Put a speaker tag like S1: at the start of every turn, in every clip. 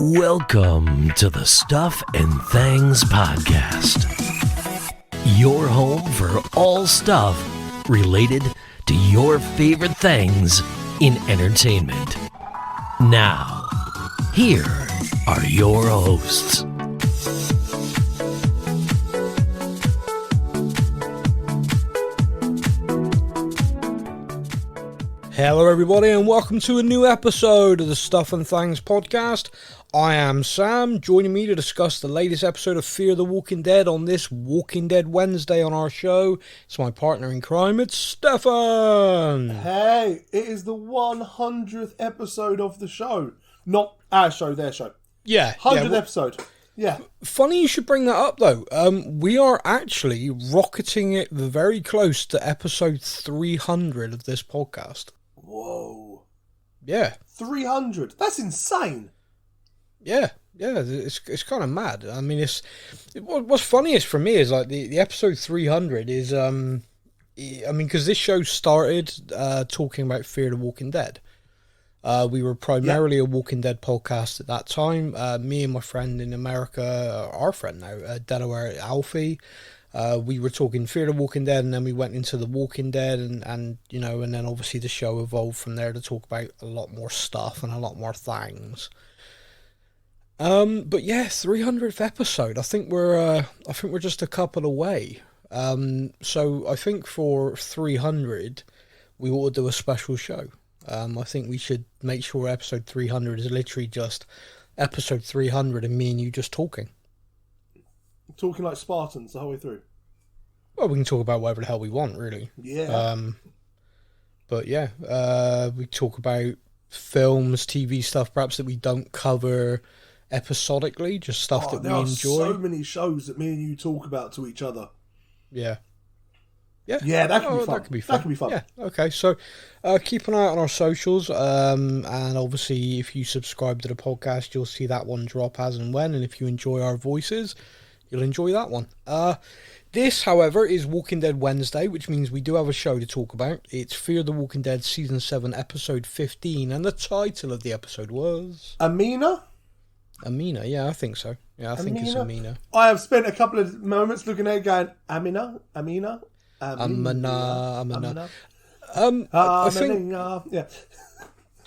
S1: Welcome to the Stuff and Things Podcast, your home for all stuff related to your favorite things in entertainment. Now, here are your hosts.
S2: Hello everybody and welcome to a new episode of the Stuff and Things Podcast. I am Sam, joining me to discuss the latest episode of Fear the Walking Dead on this Walking Dead Wednesday on our show. It's my partner in crime, it's Stefan.
S3: Hey, it is the 100th episode of the show. Not our show, their show.
S2: Yeah.
S3: 100th episode. Yeah.
S2: Funny you should bring that up though. We are actually rocketing it very close to episode 300 of this podcast.
S3: Whoa.
S2: Yeah.
S3: 300. That's insane.
S2: Yeah, it's kind of mad. I mean, what's funniest for me is like the episode 300 is because this show started talking about Fear the Walking Dead. We were primarily a Walking Dead podcast at that time. Me and my friend in America, our friend now, Delaware, Alfie. We were talking Fear the Walking Dead, and then we went into The Walking Dead, and then obviously the show evolved from there to talk about a lot more stuff and a lot more things. But yeah, 300th episode. I think we're just a couple away. So I think for 300, we ought to do a special show. I think we should make sure episode 300 is literally just episode 300 and me and you just talking.
S3: Talking like Spartans the whole way through.
S2: Well, we can talk about whatever the hell we want, really.
S3: Yeah.
S2: But yeah, we talk about films, TV stuff, perhaps that we don't cover episodically, just stuff that we enjoy.
S3: There are so many shows that me and you talk about to each other.
S2: Yeah,
S3: that can be fun. That can be fun.
S2: Yeah. Okay. So, keep an eye out on our socials. And obviously, if you subscribe to the podcast, you'll see that one drop as and when. And if you enjoy our voices, you'll enjoy that one. This, however, is Walking Dead Wednesday, which means we do have a show to talk about. It's Fear the Walking Dead Season 7, Episode 15, and the title of the episode was...
S3: Amina,
S2: yeah, I think so. Yeah, I think it's Amina.
S3: I have spent a couple of moments looking at it going, Amina.
S2: I think...
S3: Yeah.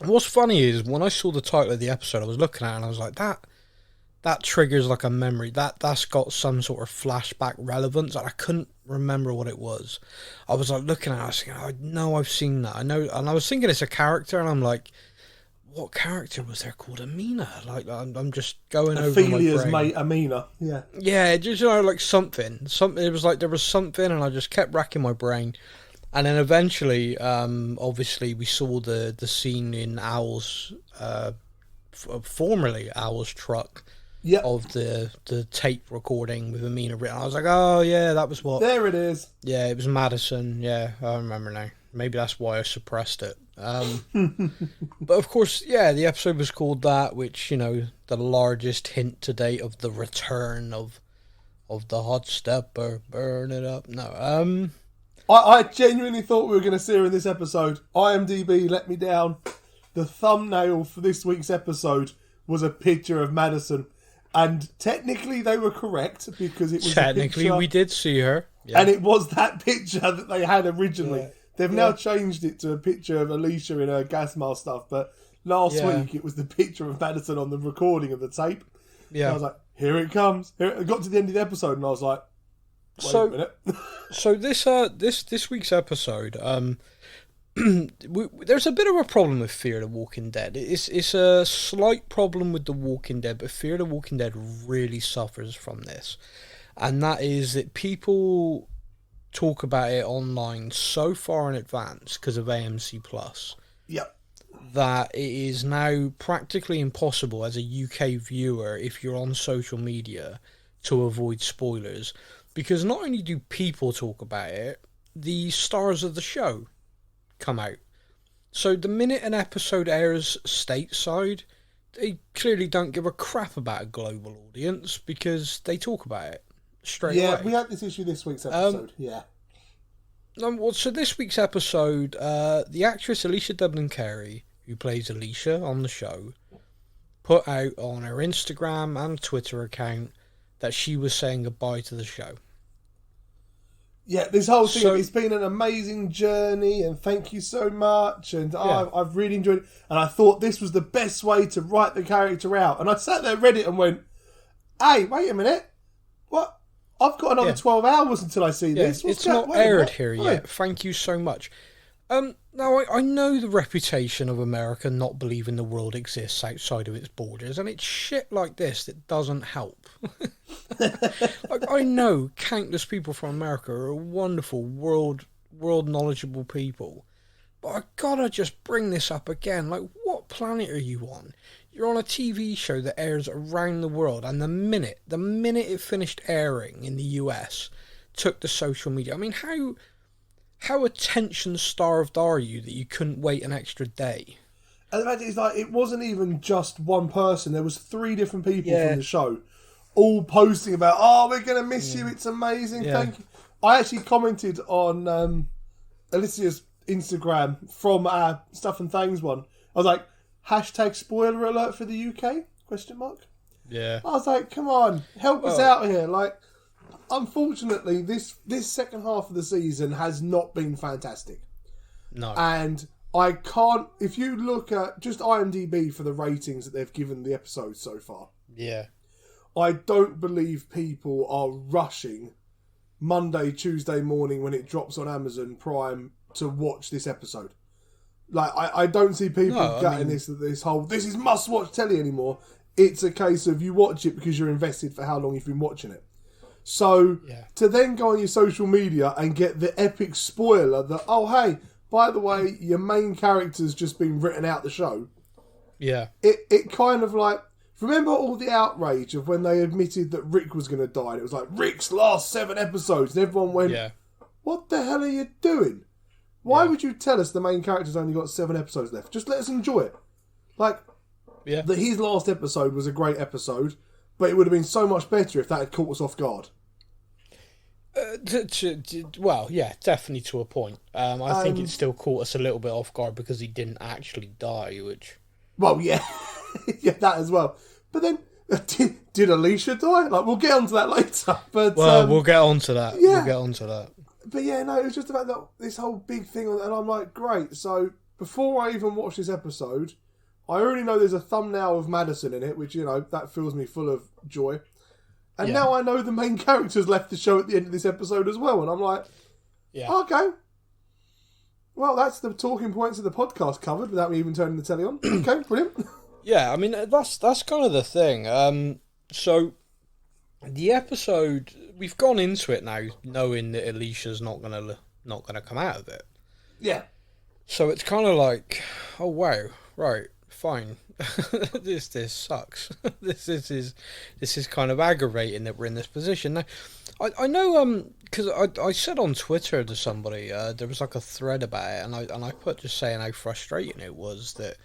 S2: What's funny is, when I saw the title of the episode, I was looking at it and I was like, that triggers like a memory. That's got some sort of flashback relevance, and I couldn't remember what it was. I was like looking at it, I was thinking, I know I've seen that. I know, and I was thinking it's a character, and I'm like, what character was there called Amina? Like, I'm just going over my brain.
S3: Ophelia's mate, Amina. Yeah.
S2: Yeah, just, like something. It was like there was something, and I just kept racking my brain. And then eventually, obviously, we saw the scene in Owl's, formerly Owl's truck.
S3: Yep.
S2: Of the tape recording with Amina written. I was like, oh yeah, that was what.
S3: There it is.
S2: Yeah, it was Madison. Yeah, I remember now. Maybe that's why I suppressed it. But of course, yeah, the episode was called that, which, the largest hint to date of the return of the hot stepper, burn it up. No,
S3: I genuinely thought we were going to see her in this episode. IMDB let me down. The thumbnail for this week's episode was a picture of Madison. And technically they were correct, because it was
S2: technically a picture, we did see her. Yeah.
S3: And it was that picture that they had originally. Yeah. They've now changed it to a picture of Alicia in her gas mask stuff, but last week it was the picture of Madison on the recording of the tape. Yeah. And I was like, here it comes. I got to the end of the episode and I was like, wait a minute.
S2: So this week's episode, there's a bit of a problem with Fear the Walking Dead. It's a slight problem with The Walking Dead, but Fear the Walking Dead really suffers from this. And that is that people talk about it online so far in advance because of AMC Plus.
S3: Yep.
S2: That it is now practically impossible as a UK viewer, if you're on social media, to avoid spoilers. Because not only do people talk about it, the stars of the show come out. So the minute an episode airs stateside, they clearly don't give a crap about a global audience because they talk about it straight away.
S3: Yeah, we had this issue this week's episode.
S2: So this week's episode, the actress Alicia Dublin Carey, who plays Alicia on the show, put out on her Instagram and Twitter account that she was saying goodbye to the show.
S3: Yeah, this whole thing, it's been an amazing journey, and thank you so much, and I've really enjoyed it, and I thought this was the best way to write the character out. And I sat there, read it, and went, hey, wait a minute, what? I've got another 12 hours until I see this.
S2: It's not aired here yet. Thank you so much. Now, I know the reputation of America not believing the world exists outside of its borders, and it's shit like this that doesn't help. Like, I know countless people from America are wonderful, world knowledgeable people, but I gotta just bring this up again. Like, what planet are you on? You're on a TV show that airs around the world, and the minute it finished airing in the US, took to social media. I mean, how attention-starved are you that you couldn't wait an extra day?
S3: And the fact is, like, it wasn't even just one person. There was 3 different people from the show, all posting about, oh, we're going to miss you, it's amazing, thank you. I actually commented on Alicia's Instagram from our Stuff and Things one. I was like, hashtag spoiler alert for the UK? Question mark.
S2: Yeah.
S3: I was like, come on, help us out here. Like, unfortunately, this second half of the season has not been fantastic.
S2: No.
S3: And I can't... If you look at just IMDB for the ratings that they've given the episodes so far...
S2: Yeah.
S3: I don't believe people are rushing Monday, Tuesday morning when it drops on Amazon Prime to watch this episode. Like, I don't see people getting this whole... This is must-watch telly anymore. It's a case of you watch it because you're invested for how long you've been watching it. So, to then go on your social media and get the epic spoiler that, oh, hey, by the way, your main character's just been written out the show.
S2: Yeah.
S3: It kind of like... Remember all the outrage of when they admitted that Rick was going to die? And it was like, Rick's last 7 episodes. And everyone went, what the hell are you doing? Why would you tell us the main character's only got 7 episodes left? Just let us enjoy it. Like, that his last episode was a great episode, but it would have been so much better if that had caught us off guard.
S2: Well, yeah, definitely to a point. I think it still caught us a little bit off guard because he didn't actually die, which...
S3: Well, yeah. Yeah, that as well. But then, did Alicia die? Like, we'll get onto that later. But
S2: we'll get onto that.
S3: Yeah.
S2: We'll get onto that.
S3: But yeah, no, it was just about this whole big thing, and I'm like, great. So, before I even watch this episode, I already know there's a thumbnail of Madison in it, which, you know, that fills me full of joy. And now I know the main character's left the show at the end of this episode as well. And I'm like, okay. Well, that's the talking points of the podcast covered without me even turning the telly on. Okay, brilliant. Yeah,
S2: I mean, that's kind of the thing. So, the episode, we've gone into it now knowing that Alicia's not gonna come out of it.
S3: Yeah.
S2: So it's kind of like, oh wow, right, fine. this sucks. this is kind of aggravating that we're in this position now. I know because I said on Twitter to somebody there was like a thread about it, and I put just saying how frustrating it was that,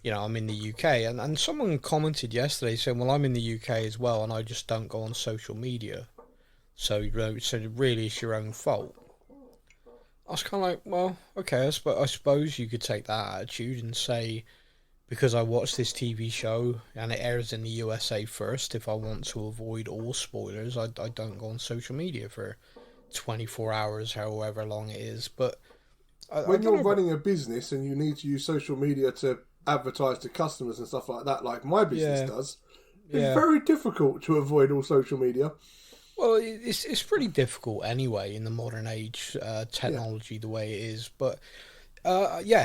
S2: you know, I'm in the UK, and someone commented yesterday saying, well, I'm in the UK as well, and I just don't go on social media, so really it's your own fault. I was kind of like, well, okay, I suppose you could take that attitude and say, because I watch this TV show and it airs in the USA first, if I want to avoid all spoilers, I don't go on social media for 24 hours, however long it is. But
S3: when you're running a business and you need to use social media to advertise to customers and stuff like that, like my business does, it's very difficult to avoid all social media.
S2: Well, it's pretty difficult anyway in the modern age, technology the way it is. But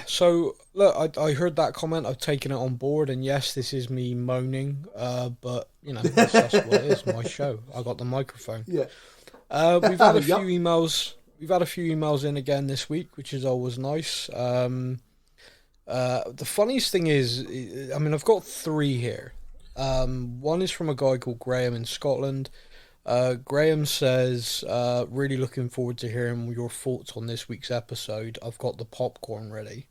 S2: so look, I heard that comment. I've taken it on board, and yes, this is me moaning. But you know, that's what it is. My show. I got the microphone.
S3: Yeah.
S2: We've had a few emails. We've had a few emails in again this week, which is always nice. The funniest thing is, I mean, I've got 3 here. One is from a guy called Graham in Scotland. Graham says, really looking forward to hearing your thoughts on this week's episode. I've got the popcorn ready.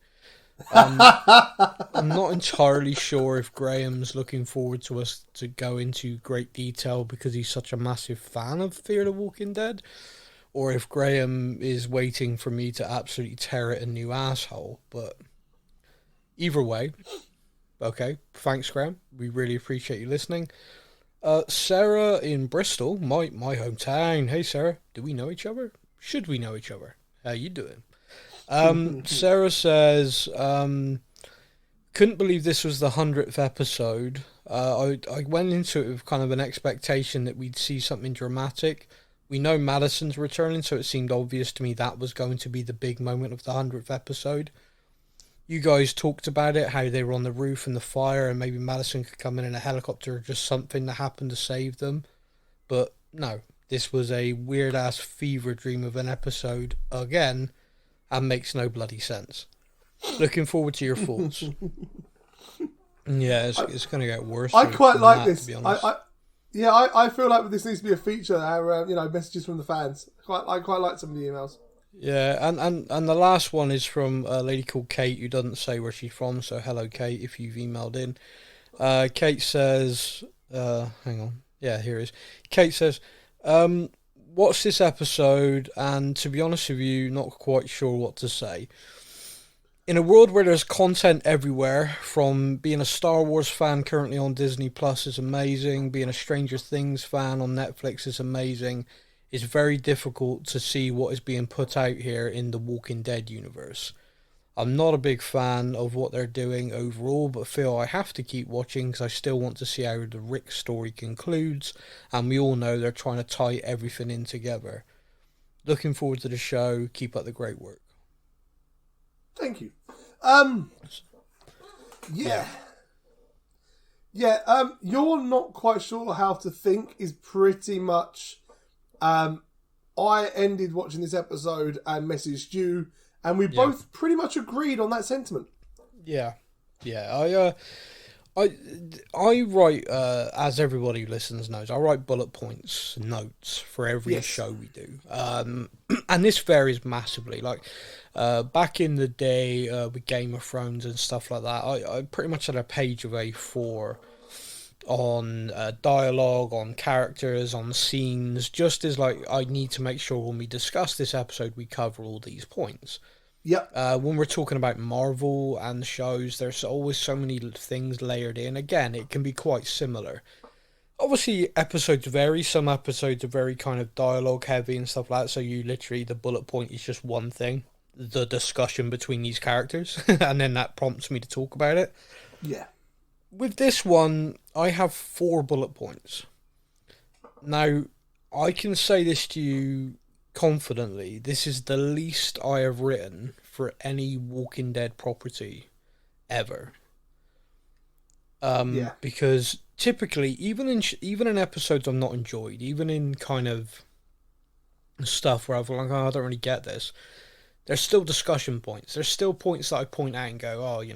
S2: I'm not entirely sure if Graham's looking forward to us to go into great detail because he's such a massive fan of Fear the Walking Dead, or if Graham is waiting for me to absolutely tear it a new asshole. But either way, Okay, thanks, Graham. We really appreciate you listening. Sarah in Bristol, my hometown. Hey, Sarah, do we know each other? Should we know each other? How you doing? Sarah says, couldn't believe this was the 100th episode. I went into it with kind of an expectation that we'd see something dramatic. We know Madison's returning, so it seemed obvious to me that was going to be the big moment of the 100th episode. You guys talked about it, how they were on the roof and the fire, and maybe Madison could come in a helicopter or just something that happened to save them. But no, this was a weird-ass fever dream of an episode again, and makes no bloody sense. Looking forward to your thoughts. Yeah, it's going to get worse.
S3: I quite like
S2: that,
S3: this. I feel like this needs to be a feature. Our messages from the fans. I quite like some of the emails.
S2: Yeah, and the last one is from a lady called Kate who doesn't say where she's from. So hello, Kate, if you've emailed in. Kate says, hang on. Yeah, here it is. Kate says, watch this episode, and to be honest with you, not quite sure what to say. In a world where there's content everywhere, from being a Star Wars fan currently on Disney Plus is amazing, being a Stranger Things fan on Netflix is amazing, it's very difficult to see what is being put out here in the Walking Dead universe. I'm not a big fan of what they're doing overall, but feel I have to keep watching because I still want to see how the Rick story concludes, and we all know they're trying to tie everything in together. Looking forward to the show. Keep up the great work.
S3: Thank you. You're not quite sure how to think is pretty much. I ended watching this episode and messaged you, and we both pretty much agreed on that sentiment.
S2: Yeah. I write, as everybody who listens knows, I write bullet points, notes for every show we do. And this varies massively. Like, back in the day with Game of Thrones and stuff like that, I pretty much had a page of A4 on dialogue, on characters, on scenes, just as like I need to make sure when we discuss this episode we cover all these points.
S3: Yep.
S2: When we're talking about Marvel and shows, there's always so many things layered in. Again, it can be quite similar. Obviously, episodes vary. Some episodes are very kind of dialogue heavy and stuff like that, so you literally, the bullet point is just one thing, the discussion between these characters, and then that prompts me to talk about it.
S3: Yeah.
S2: With this one, I have 4 bullet points. Now, I can say this to you confidently, this is the least I have written for any Walking Dead property ever. Because typically, even in episodes I've not enjoyed, even in kind of stuff where I've like, I don't really get this, there's still discussion points. There's still points that I point out and go,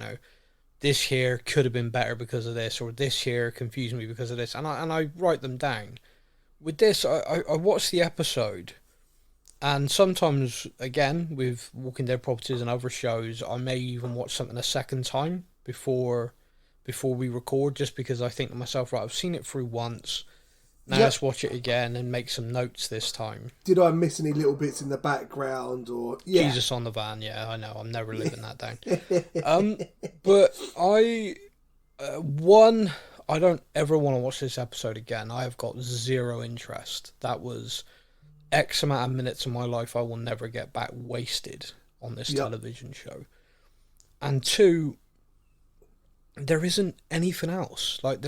S2: this here could have been better because of this, or this here confused me because of this, and I write them down. With this, I watch the episode, and sometimes, again, with Walking Dead properties and other shows, I may even watch something a second time before we record, just because I think to myself, right, I've seen it through once, now let's watch it again and make some notes this time.
S3: Did I miss any little bits in the background, or... Yeah.
S2: Jesus on the van, I know, I'm never living that down. But I don't ever want to watch this episode again. I have got zero interest. That was X amount of minutes of my life I will never get back wasted on this television show. And 2, there isn't anything else. Like,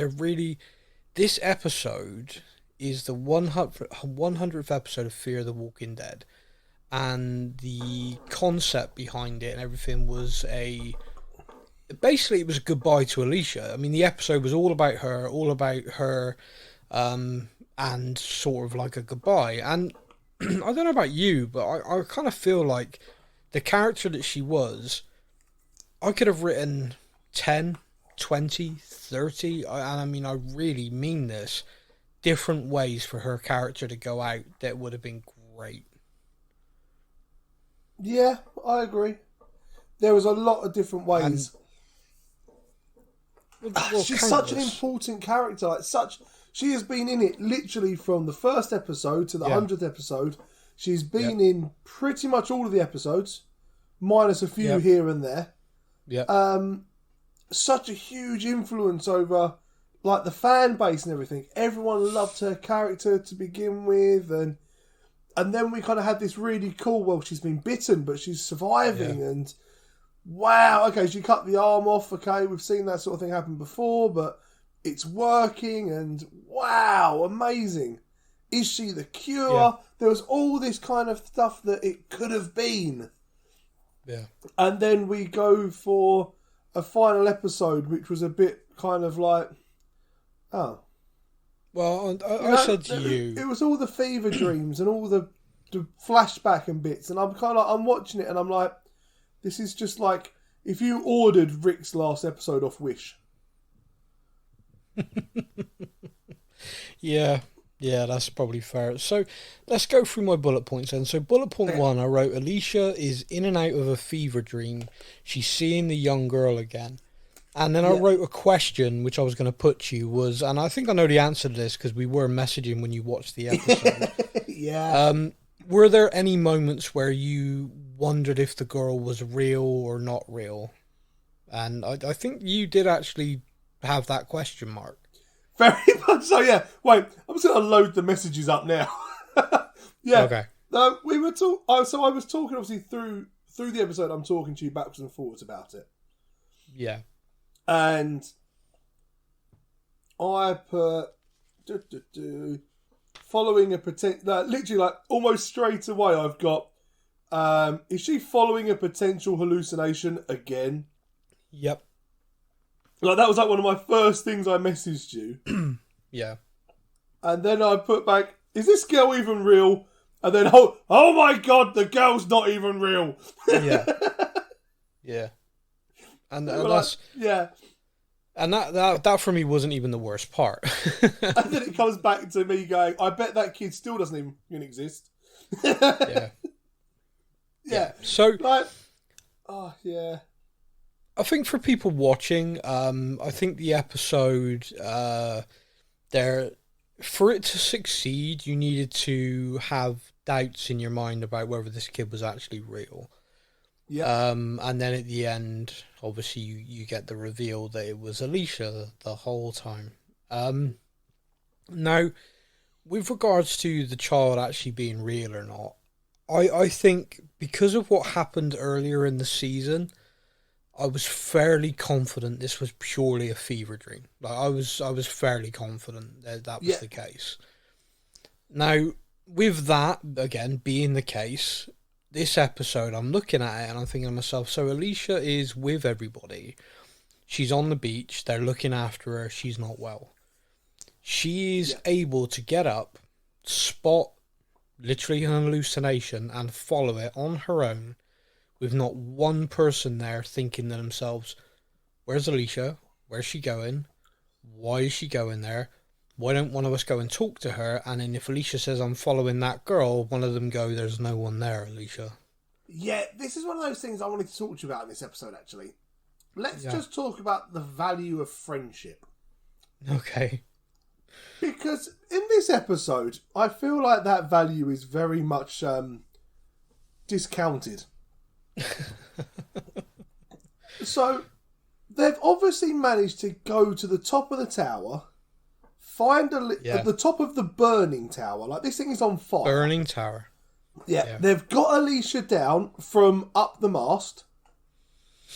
S2: this episode is the 100th episode of Fear the Walking Dead, and the concept behind it and everything was basically it was a goodbye to Alicia. I mean, the episode was all about her, and sort of like a goodbye. And I don't know about you, but I kind of feel like the character that she was, I could have written 10, 20, 30, and I mean, I really mean this, different ways for her character to go out that would have been great.
S3: Yeah, I agree. There was a lot of different ways. She's such an important character. She has been in it literally from the first episode to the 100th episode. She's been in pretty much all of the episodes, minus a few here and there.
S2: Yeah.
S3: such a huge influence over like the fan base and everything. Everyone loved her character to begin with, and then we kind of had this really cool, well, she's been bitten, but she's surviving, and wow, okay, she cut the arm off, okay, we've seen that sort of thing happen before, but it's working, and wow, amazing. Is she the cure? Yeah. There was all this kind of stuff that it could have been.
S2: Yeah.
S3: And then we go for a final episode, which was a bit kind of like, oh.
S2: Well, I said to you...
S3: It was all the fever dreams and all the flashback and bits, and I'm watching it and I'm like, this is just like if you ordered Rick's last episode off Wish.
S2: Yeah, that's probably fair. So let's go through my bullet points then. So bullet point 1, I wrote Alicia is in and out of a fever dream. She's seeing the young girl again. And then I wrote a question, which I was going to put to you, was, and I think I know the answer to this because we were messaging when you watched the episode.
S3: Yeah.
S2: Were there any moments where you wondered if the girl was real or not real? And I think you did actually have that question mark.
S3: Very much so, yeah. Wait, I'm just going to load the messages up now. Yeah.
S2: Okay.
S3: We were so I was talking, obviously, through the episode, I'm talking to you backwards and forwards about it.
S2: Yeah.
S3: And I put following a potential, literally like almost straight away I've got, is she following a potential hallucination again?
S2: Yep.
S3: Like that was like one of my first things I messaged you.
S2: Yeah. And
S3: then I put back, is this girl even real? And then, oh my God, the girl's not even real.
S2: Yeah. Yeah. And that's...
S3: Yeah.
S2: And that for me wasn't even the worst part.
S3: And then it comes back to me going, I bet that kid still doesn't even exist.
S2: Yeah.
S3: Yeah.
S2: So...
S3: Like, oh, yeah.
S2: I think for people watching, I think the episode, for it to succeed, you needed to have doubts in your mind about whether this kid was actually real.
S3: Yeah.
S2: And then at the end, obviously, you get the reveal that it was Alicia the whole time. Now, with regards to the child actually being real or not, I think because of what happened earlier in the season, I was fairly confident this was purely a fever dream. Like I was fairly confident that was the case. Now, with that, again, being the case, this episode, I'm looking at it and I'm thinking to myself, so Alicia is with everybody. She's on the beach. They're looking after her. She's not well. She is able to get up, spot literally an hallucination and follow it on her own with not one person there thinking to themselves, where's Alicia? Where's she going? Why is she going there? Why don't one of us go and talk to her? And then if Alicia says, I'm following that girl, one of them go, there's no one there, Alicia.
S3: Yeah, this is one of those things I wanted to talk to you about in this episode, actually. Let's just talk about the value of friendship.
S2: Okay.
S3: Because in this episode, I feel like that value is very much discounted. So, they've obviously managed to go to the top of the tower, find at the top of the burning tower. Like, this thing is on fire.
S2: Burning tower.
S3: Yeah, they've got Alicia down from up the mast,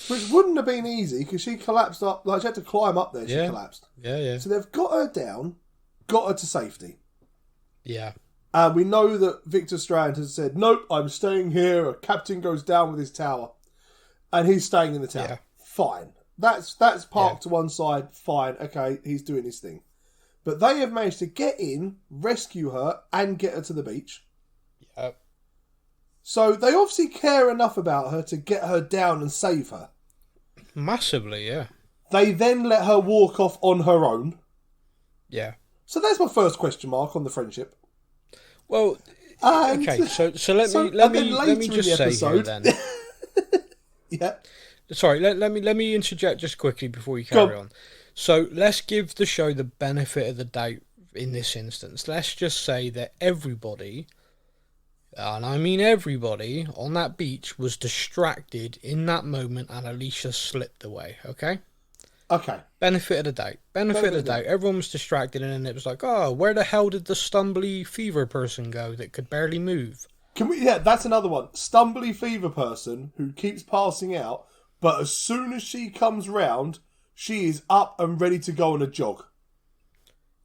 S3: which wouldn't have been easy because she collapsed up. Like, she had to climb up there. She collapsed.
S2: Yeah.
S3: So they've got her down, got her to safety.
S2: Yeah.
S3: And we know that Victor Strand has said, nope, I'm staying here. A captain goes down with his tower. And he's staying in the tower. Yeah. Fine. That's parked to one side. Fine. Okay, he's doing his thing. But they have managed to get in, rescue her, and get her to the beach.
S2: Yep.
S3: So they obviously care enough about her to get her down and save her.
S2: Massively, yeah.
S3: They then let her walk off on her own.
S2: Yeah.
S3: So that's my first question mark on the friendship.
S2: Well, okay, so let me just say here then.
S3: Yeah.
S2: Sorry, let me interject just quickly before you carry on. So let's give the show the benefit of the doubt in this instance. Let's just say that everybody, and I mean everybody, on that beach was distracted in that moment and Alicia slipped away, okay?
S3: Okay.
S2: Benefit of the doubt. Benefit of the doubt. Everyone was distracted, and then it was like, oh, where the hell did the stumbly fever person go that could barely move?
S3: Yeah, that's another one. Stumbly fever person who keeps passing out, but as soon as she comes round, she is up and ready to go on a jog.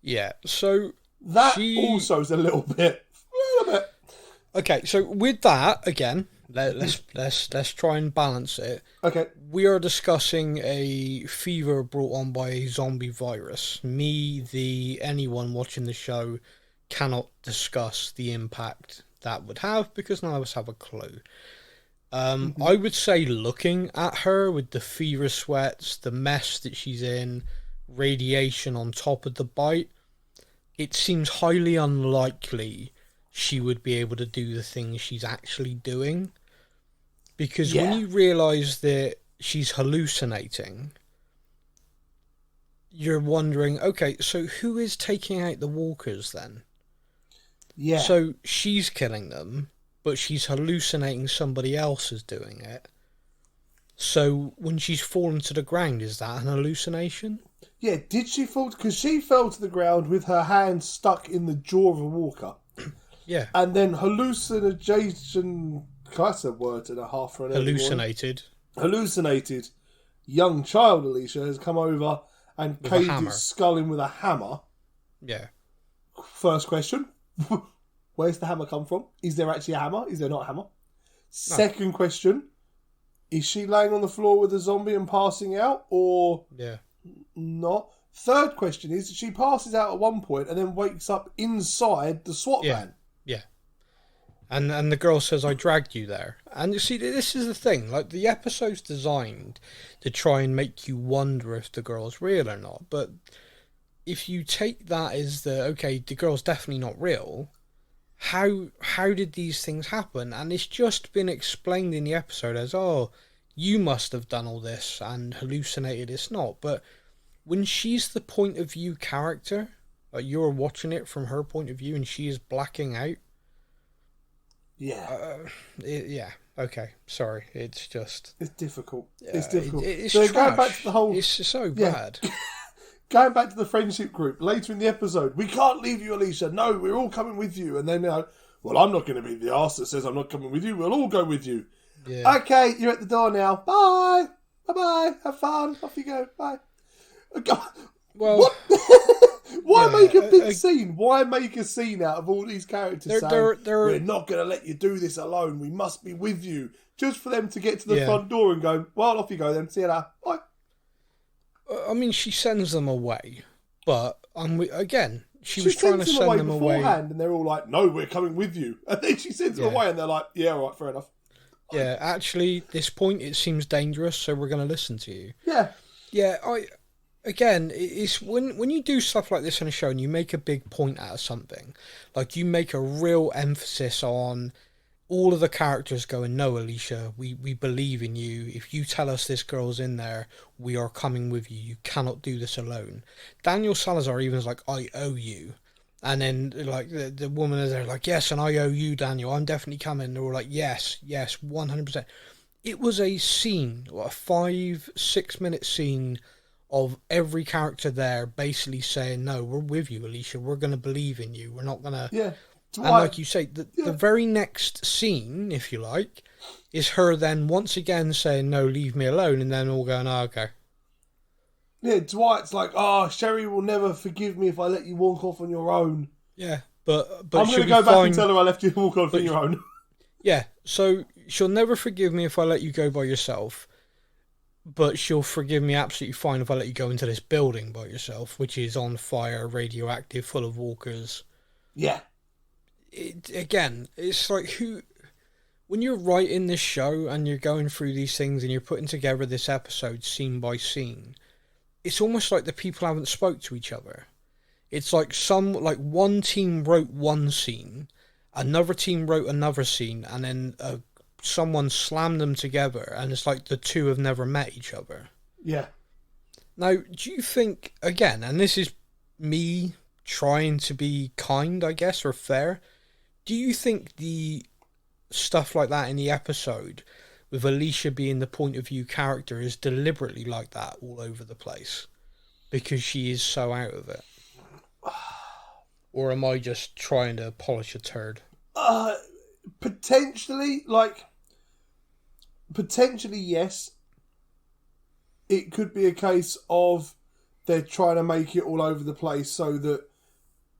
S2: Yeah, so
S3: that also is a little bit.
S2: Okay, so with that again, let's try and balance it.
S3: Okay,
S2: we are discussing a fever brought on by a zombie virus. Anyone watching the show cannot discuss the impact that would have because none of us have a clue. I would say looking at her with the fever sweats, the mess that she's in, radiation on top of the bite, it seems highly unlikely she would be able to do the things she's actually doing. Because when you realise that she's hallucinating, you're wondering, okay, so who is taking out the walkers then?
S3: Yeah.
S2: So she's killing them, but she's hallucinating somebody else is doing it. So when she's fallen to the ground, is that an hallucination? Yeah,
S3: did she fall? Because she fell to the ground with her hand stuck in the jaw of a walker.
S2: Yeah.
S3: And then hallucination... That's a word and a half for an hallucinated young child, Alicia, has come over and caved its skull in with a hammer.
S2: Yeah.
S3: First question. Where's the hammer come from? Is there actually a hammer? Is there not a hammer? No. Second question. Is she laying on the floor with a zombie and passing out? Or not? Third question is, she passes out at one point and then wakes up inside the SWAT van.
S2: Yeah. And the girl says, I dragged you there. And you see, this is the thing. Like, the episode's designed to try and make you wonder if the girl's real or not. But if you take that as the girl's definitely not real, how did these things happen? And it's just been explained in the episode as, oh, you must have done all this and hallucinated. It's not. But when she's the point of view character, like you're watching it from her point of view and she is blacking out, okay, sorry. It's
S3: difficult.
S2: It's
S3: difficult.
S2: It's
S3: so
S2: trash.
S3: Going back to the whole...
S2: It's so bad.
S3: Going back to the friendship group, later in the episode, we can't leave you, Alicia. No, we're all coming with you. And then they're like, well, I'm not going to be the arse that says I'm not coming with you. We'll all go with you. Yeah. Okay, you're at the door now. Bye. Bye-bye. Have fun. Off you go. Bye. Well... What? Why make a big scene? Why make a scene out of all these characters saying, we're not going to let you do this alone. We must be with you. Just for them to get to the front door and go, well, off you go then. See you later. Bye.
S2: I mean, she sends them away. But, again, she was trying to send them away
S3: beforehand. And they're all like, no, we're coming with you. And then she sends them away and they're like, yeah, all right, fair enough.
S2: Yeah, actually, this point, it seems dangerous, so we're going to listen to you.
S3: Yeah.
S2: Yeah, Again, it's when you do stuff like this in a show and you make a big point out of something, like you make a real emphasis on all of the characters going, no, Alicia, we believe in you. If you tell us this girl's in there, we are coming with you. You cannot do this alone. Daniel Salazar even's like, I owe you. And then like the woman is there like, yes, and I owe you, Daniel. I'm definitely coming. They're all like, yes, 100%. It was a scene, a 5-6 minute scene of every character there basically saying, no, we're with you, Alicia. We're going to believe in you. We're not going to...
S3: Yeah.
S2: And like you say, the very next scene, if you like, is her then once again saying, no, leave me alone, and then all going, oh, okay.
S3: Yeah, Dwight's like, oh, Sherry will never forgive me if I let you walk off on your own.
S2: Yeah, but
S3: I'm going to go back and tell her I left you walk off on your own.
S2: Yeah, so she'll never forgive me if I let you go by yourself. But she'll forgive me absolutely fine if I let you go into this building by yourself, which is on fire, radioactive, full of walkers.
S3: Yeah.
S2: Again, it's like when you're writing this show and you're going through these things and you're putting together this episode scene by scene, it's almost like the people haven't spoke to each other. It's like one team wrote one scene, another team wrote another scene, and then someone slammed them together, and it's like the two have never met each other.
S3: Yeah.
S2: Now, do you think, again, and this is me trying to be kind, I guess, or fair, do you think the stuff like that in the episode with Alicia being the point of view character is deliberately like that all over the place because she is so out of it? Or am I just trying to polish a turd?
S3: Potentially, yes. It could be a case of they're trying to make it all over the place so that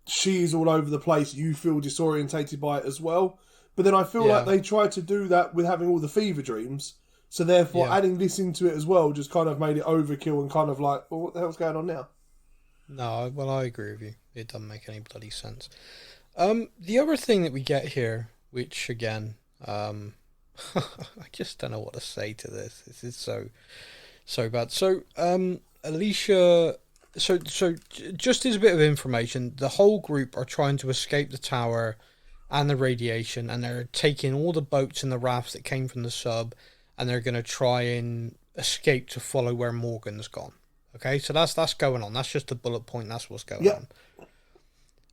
S3: she's all over the place, you feel disorientated by it as well. But then I feel like they tried to do that with having all the fever dreams, so therefore adding this into it as well just kind of made it overkill and kind of like, well, what the hell's going on now?
S2: No, well, I agree with you. It doesn't make any bloody sense. The other thing that we get here, which again, I just don't know what to say to this. This is so bad. So, Alicia, so just as a bit of information, the whole group are trying to escape the tower and the radiation, and they're taking all the boats and the rafts that came from the sub, and they're going to try and escape to follow where Morgan's gone. Okay, so that's going on. That's just a bullet point. That's what's going on.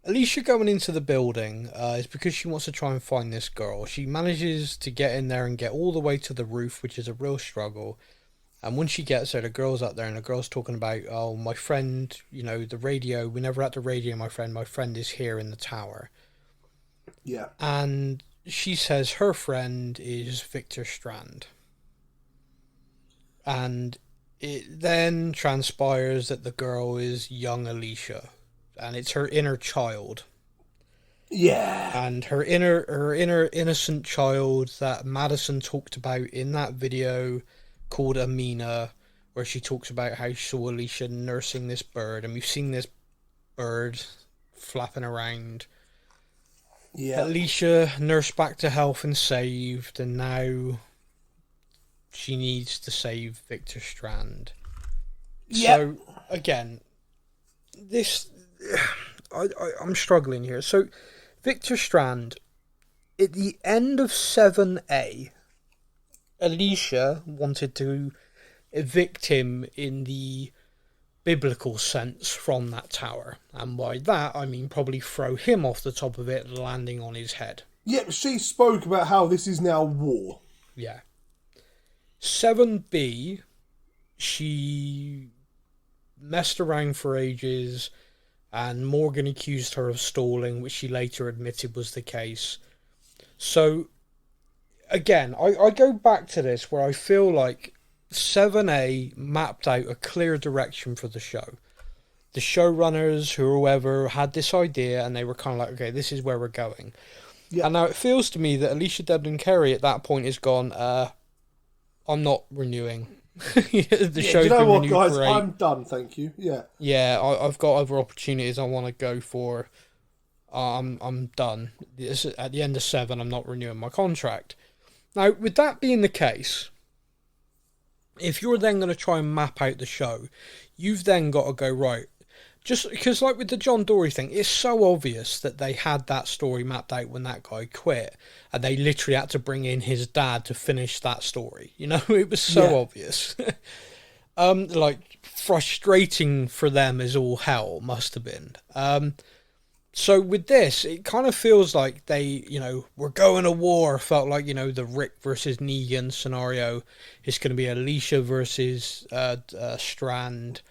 S2: Alicia going into the building is because she wants to try and find this girl. She manages to get in there and get all the way to the roof, which is a real struggle. And when she gets there, the girl's up there, and the girl's talking about, oh, my friend, you know, the radio, we never had the radio, my friend is here in the tower.
S3: Yeah.
S2: And she says her friend is Victor Strand. And it then transpires that the girl is young Alicia, and it's her inner child.
S3: Yeah.
S2: And her inner innocent child that Madison talked about in that video called Amina, where she talks about how she saw Alicia nursing this bird, and we've seen this bird flapping around.
S3: Yeah.
S2: Alicia nursed back to health and saved, and now she needs to save Victor Strand.
S3: Yep.
S2: So again, this I'm struggling here. So Victor Strand, at the end of 7A, Alicia wanted to evict him in the biblical sense from that tower, and by that I mean probably throw him off the top of it, landing on his head.
S3: Yeah, she spoke about how this is now war.
S2: Yeah. 7B, she messed around for ages, and Morgan accused her of stalling, which she later admitted was the case. So again, I go back to this where I feel like 7A mapped out a clear direction for the show. The showrunners, whoever, had this idea, and they were kind of like, okay, this is where we're going. Yeah. And now it feels to me that Alicia Debnam Carey at that point has gone, I'm not renewing. The show's
S3: you know
S2: been
S3: what,
S2: renewed
S3: guys?
S2: for
S3: I'm done, thank you. Yeah.
S2: Yeah, I've got other opportunities I want to go for. I'm done. At the end of 7, I'm not renewing my contract. Now, with that being the case, if you're then going to try and map out the show, you've then got to go, right, just because like with the John Dory thing, it's so obvious that they had that story mapped out when that guy quit, and they literally had to bring in his dad to finish that story. You know, it was so obvious. Like, frustrating for them as all hell must have been. So with this, it kind of feels like they, we're going to war. Felt like, the Rick versus Negan scenario. It's going to be Alicia versus Strand.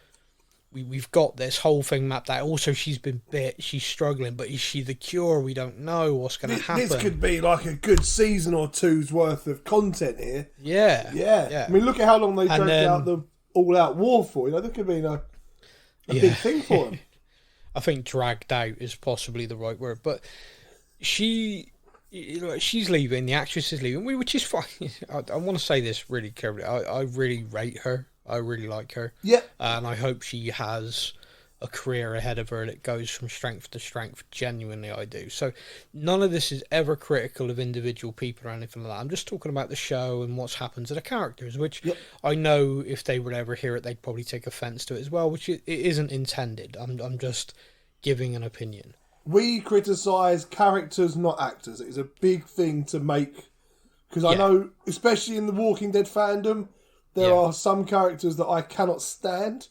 S2: We've got this whole thing mapped out. Also, she's been bit. She's struggling, but is she the cure? We don't know what's going to happen.
S3: This could be like a good season or two's worth of content here.
S2: Yeah.
S3: I mean, look at how long they dragged out the all-out war for. There could be a big thing for them.
S2: I think dragged out is possibly the right word, but she's leaving. The actress is leaving, which is fine. I want to say this really carefully. I really rate her. I really like her.
S3: Yeah.
S2: And I hope she has a career ahead of her that goes from strength to strength. Genuinely, I do. So none of this is ever critical of individual people or anything like that. I'm just talking about the show and what's happened to the characters, which I know if they would ever hear it, they'd probably take offence to it as well, which it isn't intended. I'm just giving an opinion.
S3: We criticise characters, not actors. It is a big thing to make, because I know, especially in the Walking Dead fandom, there are some characters that I cannot stand.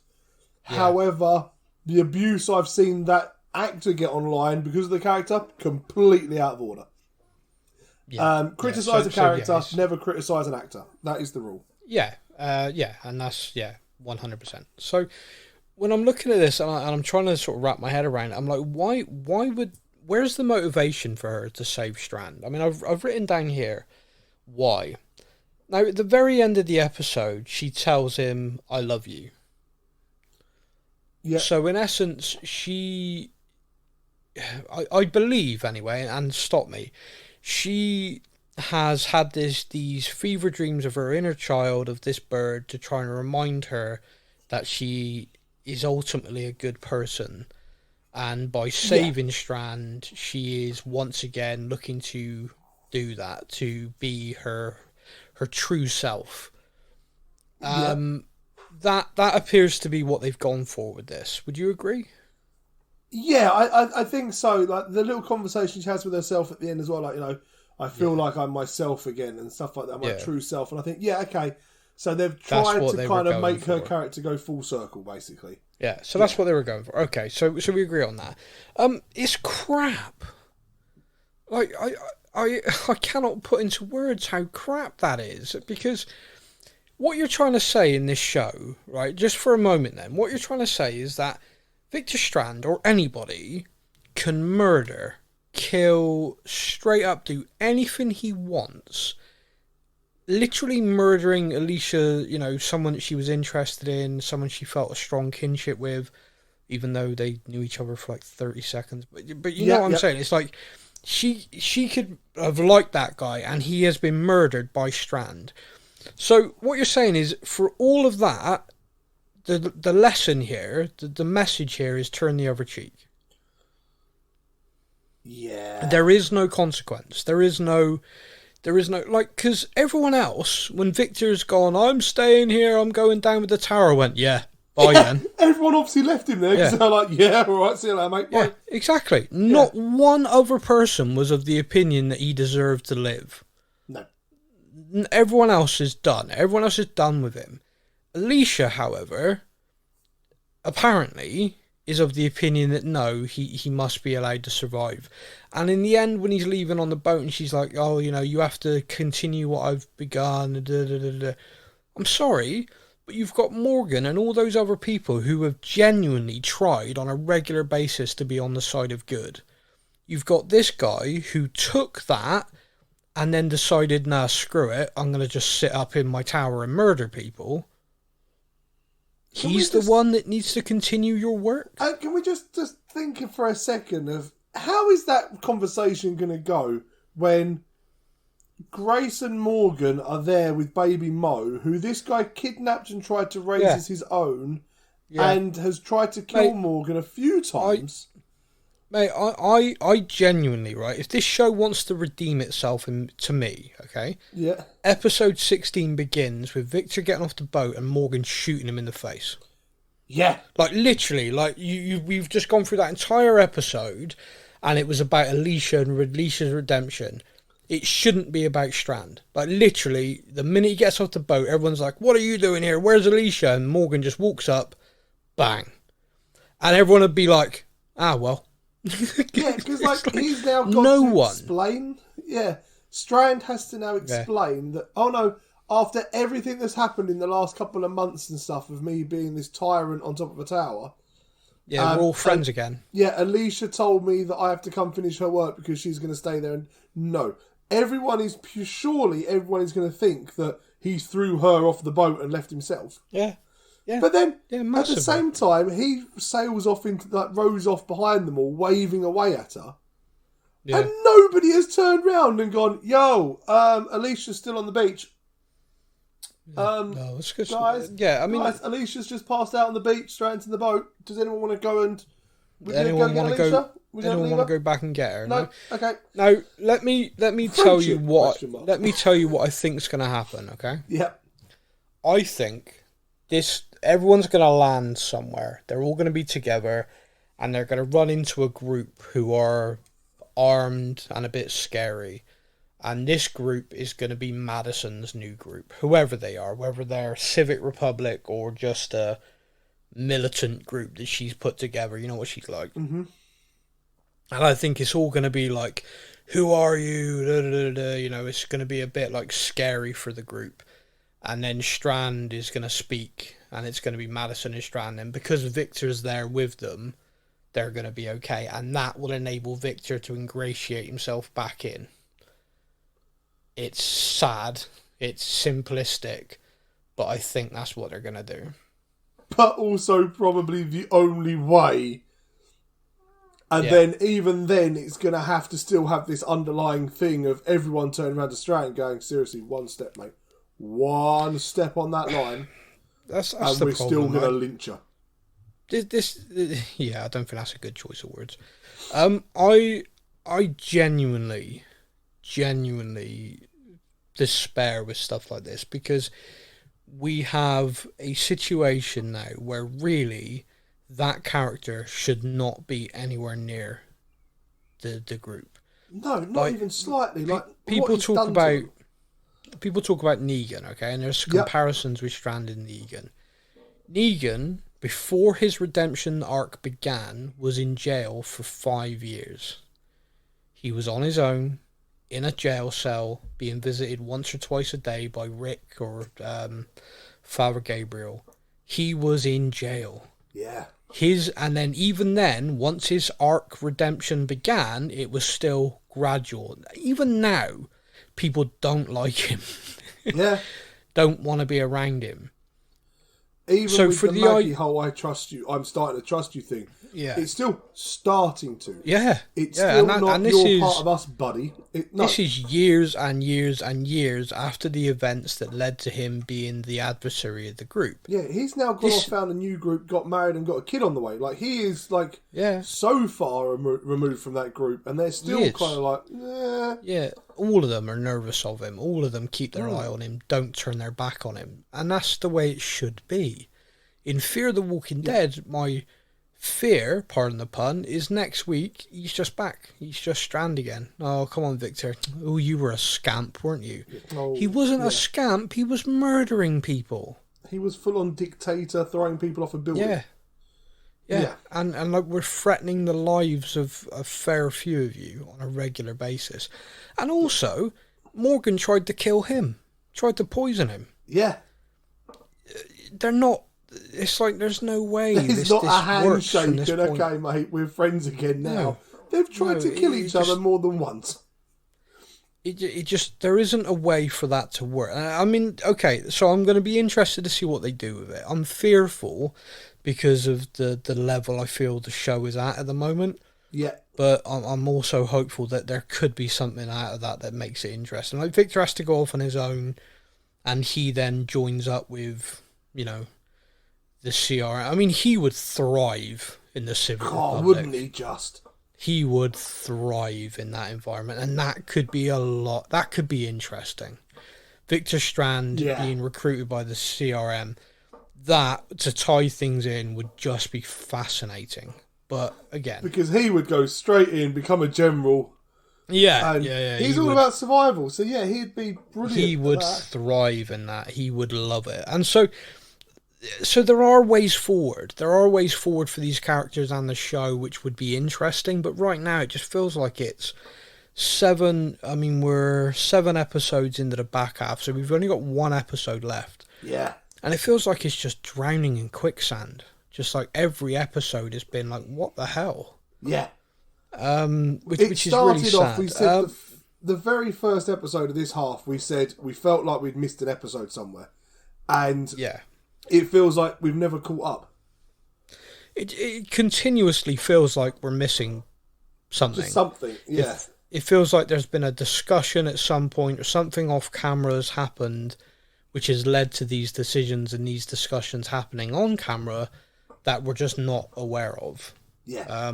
S3: However, the abuse I've seen that actor get online because of the character, completely out of order. Criticise a character, never criticise an actor. That is the rule.
S2: Yeah, and that's 100%. So when I'm looking at this and I'm trying to sort of wrap my head around it, I'm like, where's the motivation for her to save Strand? I mean, I've written down here why. Now, at the very end of the episode, she tells him, "I love you." Yeah. So in essence, I believe anyway, and stop me, she has had these fever dreams of her inner child, of this bird, to try and remind her that she is ultimately a good person. And by saving Strand, she is once again looking to do that, to be her true self. That appears to be what they've gone for with this. Would you agree?
S3: Yeah, I think so. Like the little conversation she has with herself at the end as well, like, you know, I feel like I'm myself again and stuff like that, my true self. And I think, okay, so they've tried to kind of make her character go full circle, basically.
S2: Yeah, so that's what they were going for. Okay, so we agree on that. It's crap. Like I cannot put into words how crap that is, because what you're trying to say in this show, right, just for a moment then, what you're trying to say is that Victor Strand, or anybody, can murder, kill, straight up do anything he wants, literally murdering Alicia, you know, someone that she was interested in, someone she felt a strong kinship with, even though they knew each other for like 30 seconds. But you know what I'm saying? It's like she could have liked that guy, and he has been murdered by Strand. So what you're saying is, for all of that, the lesson here, the message here is turn the other cheek.
S3: Yeah.
S2: There is no consequence. There is no, like, because everyone else, when Victor's gone, I'm staying here, I'm going down with the tower, went, bye then.
S3: Everyone obviously left him there because they're like, all right, see you later, mate. Bye.
S2: Yeah, exactly. Not one other person was of the opinion that he deserved to live.
S3: No.
S2: Everyone else is done. Everyone else is done with him. Alicia, however, apparently is of the opinion that no, he must be allowed to survive. And in the end, when he's leaving on the boat and she's like, oh, you know, you have to continue what I've begun. I'm sorry, but you've got Morgan and all those other people who have genuinely tried on a regular basis to be on the side of good. You've got this guy who took that and then decided, nah, screw it, I'm going to just sit up in my tower and murder people. He's the one that needs to continue your work.
S3: Can we just think for a second of how is that conversation going to go when Grace and Morgan are there with baby Mo, who this guy kidnapped and tried to raise as his own, and has tried to kill Morgan a few times?
S2: Mate, I genuinely, right, if this show wants to redeem itself to me, okay?
S3: Yeah.
S2: Episode 16 begins with Victor getting off the boat and Morgan shooting him in the face.
S3: Yeah.
S2: Like, literally, like, we've just gone through that entire episode, and it was about Alicia and Alicia's redemption. It shouldn't be about Strand. Like, literally, the minute he gets off the boat, everyone's like, what are you doing here? Where's Alicia? And Morgan just walks up, bang. And everyone would be like, well.
S3: Yeah, because like he's now got to explain. Yeah, Strand has to now explain that. Oh no! After everything that's happened in the last couple of months and stuff, of me being this tyrant on top of a tower.
S2: Yeah, we're all friends again.
S3: Yeah, Alicia told me that I have to come finish her work because she's going to stay there. And no, everyone is going to think that he threw her off the boat and left himself.
S2: Yeah. Yeah.
S3: But then, at the same time, he sails off rows off behind them all, waving away at her. Yeah. And nobody has turned round and gone, yo, Alicia's still on the beach.
S2: No, it's good.
S3: Guys, guys, Alicia's just passed out on the beach, straight into the boat. Does anyone want to go and...
S2: Anyone want to go back and get her?
S3: No? Okay.
S2: Now, let me tell you what I think's going to happen, okay?
S3: Yeah.
S2: I think everyone's going to land somewhere. They're all going to be together, and they're going to run into a group who are armed and a bit scary. And this group is going to be Madison's new group, whoever they are, whether they're Civic Republic or just a militant group that she's put together. You know what she's like.
S3: Mm-hmm.
S2: And I think it's all going to be like, who are you? Da, da, da, da. You know, it's going to be a bit like scary for the group. And then Strand is going to speak, and it's going to be Madison and Strand. And because Victor's there with them, they're going to be okay. And that will enable Victor to ingratiate himself back in. It's sad. It's simplistic. But I think that's what they're going to do.
S3: But also probably the only way. And then, even then, it's going to have to still have this underlying thing of everyone turning around to Strand going, seriously, one step, mate. One step on that line.
S2: That's
S3: and
S2: the
S3: we're
S2: problem,
S3: still going to lynch her.
S2: Yeah, I don't think that's a good choice of words. I genuinely despair with stuff like this, because we have a situation now where really that character should not be anywhere near the group.
S3: No, not even slightly. Like
S2: people talk about Negan, okay, and there's comparisons with Strand and Negan. Negan, before his redemption arc began, was in jail for 5 years. He was on his own, in a jail cell, being visited once or twice a day by Rick or Father Gabriel. He was in jail.
S3: Yeah.
S2: And then even then, once his arc redemption began, it was still gradual. Even now, people don't like him.
S3: Yeah.
S2: Don't want to be around him.
S3: Even so with the Maggie whole I'm starting to trust you thing.
S2: Yeah.
S3: It's still starting to.
S2: Yeah.
S3: It's still not part of us, buddy.
S2: This is years and years and years after the events that led to him being the adversary of the group.
S3: Yeah, he's now gone off, found a new group, got married and got a kid on the way. Like, he is, like, so far removed from that group, and they're still kind of like, eh.
S2: Yeah, all of them are nervous of him. All of them keep their eye on him, don't turn their back on him. And that's the way it should be. In Fear the Walking Dead, my fear, pardon the pun, is next week he's just back. He's just Strand again. Oh, come on, Victor. Oh, you were a scamp, weren't you? Oh, he wasn't a scamp. He was murdering people.
S3: He was full-on dictator, throwing people off a building.
S2: Yeah. And like, we're threatening the lives of a fair few of you on a regular basis. And also, Morgan tried to kill him. Tried to poison him.
S3: Yeah.
S2: They're not... It's like there's no way
S3: there's not a handshake and okay, mate, we're friends again now. No, they've tried to kill each other more than once.
S2: It just, there isn't a way for that to work. I mean, okay, so I'm going to be interested to see what they do with it. I'm fearful because of the level I feel the show is at the moment.
S3: Yeah.
S2: But I'm also hopeful that there could be something out of that makes it interesting. Like, Victor has to go off on his own, and he then joins up with, you know, the CR. I mean, he would thrive in the Civil Republic.
S3: Wouldn't he just?
S2: He would thrive in that environment, and that could be a lot. That could be interesting. Victor Strand being recruited by the CRM, that, to tie things in, would just be fascinating. But again,
S3: because he would go straight in, become a general.
S2: Yeah.
S3: He's all about survival, so yeah, he'd be brilliant.
S2: He would thrive in that. He would love it, and so there are ways forward. There are ways forward for these characters and the show, which would be interesting. But right now, it just feels like it's 7. I mean, we're 7 episodes into the back half, so we've only got 1 episode left.
S3: Yeah,
S2: and it feels like it's just drowning in quicksand. Just like every episode has been like, what the hell?
S3: Yeah.
S2: Which is really sad. Off,
S3: we said the very first episode of this half, we said we felt like we'd missed an episode somewhere, and it feels like we've never caught up.
S2: It continuously feels like we're missing something.
S3: Just something, yeah.
S2: It feels like there's been a discussion at some point, or something off camera has happened, which has led to these decisions and these discussions happening on camera that we're just not aware of.
S3: Yeah.